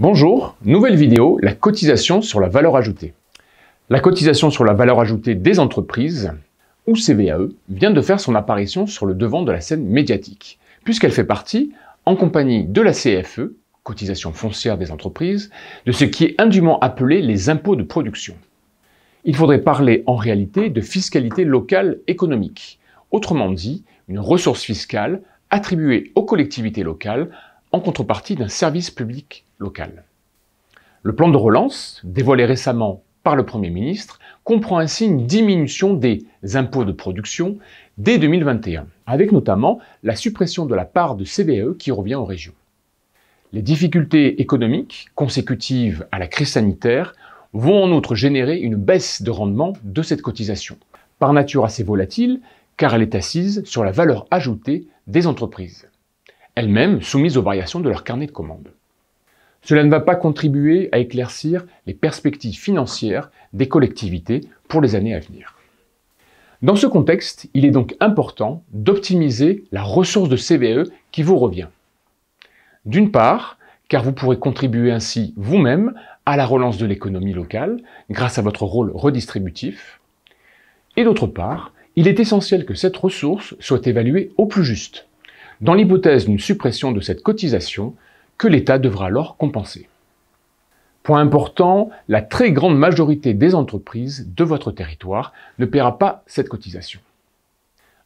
Bonjour, nouvelle vidéo, la cotisation sur la valeur ajoutée. La cotisation sur la valeur ajoutée des entreprises, ou CVAE, vient de faire son apparition sur le devant de la scène médiatique, puisqu'elle fait partie, en compagnie de la CFE, cotisation foncière des entreprises, de ce qui est indûment appelé les impôts de production. Il faudrait parler en réalité de fiscalité locale économique, autrement dit, une ressource fiscale attribuée aux collectivités locales en contrepartie d'un service public local. Le plan de relance, dévoilé récemment par le Premier ministre, comprend ainsi une diminution des impôts de production dès 2021, avec notamment la suppression de la part de CVAE qui revient aux régions. Les difficultés économiques consécutives à la crise sanitaire vont en outre générer une baisse de rendement de cette cotisation, par nature assez volatile car elle est assise sur la valeur ajoutée des entreprises, elles-mêmes soumises aux variations de leur carnet de commandes. Cela ne va pas contribuer à éclaircir les perspectives financières des collectivités pour les années à venir. Dans ce contexte, il est donc important d'optimiser la ressource de CVAE qui vous revient. D'une part, car vous pourrez contribuer ainsi vous-même à la relance de l'économie locale grâce à votre rôle redistributif. Et d'autre part, il est essentiel que cette ressource soit évaluée au plus juste, dans l'hypothèse d'une suppression de cette cotisation que l'État devra alors compenser. Point important, la très grande majorité des entreprises de votre territoire ne paiera pas cette cotisation.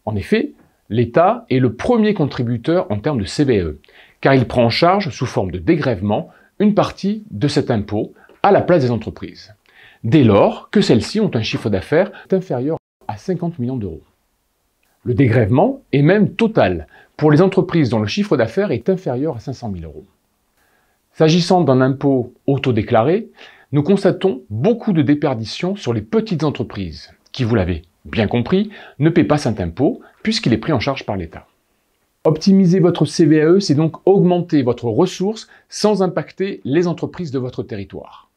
En effet, l'État est le premier contributeur en termes de CVAE, car il prend en charge, sous forme de dégrèvement, une partie de cet impôt à la place des entreprises, dès lors que celles-ci ont un chiffre d'affaires inférieur à 50 millions d'euros. Le dégrèvement est même total pour les entreprises dont le chiffre d'affaires est inférieur à 500 000 euros. S'agissant d'un impôt autodéclaré, nous constatons beaucoup de déperditions sur les petites entreprises, qui, vous l'avez bien compris, ne paient pas cet impôt puisqu'il est pris en charge par l'État. Optimiser votre CVAE, c'est donc augmenter votre ressource sans impacter les entreprises de votre territoire.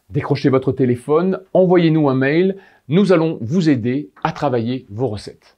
Décrochez votre téléphone, envoyez-nous un mail, nous allons vous aider à travailler vos recettes.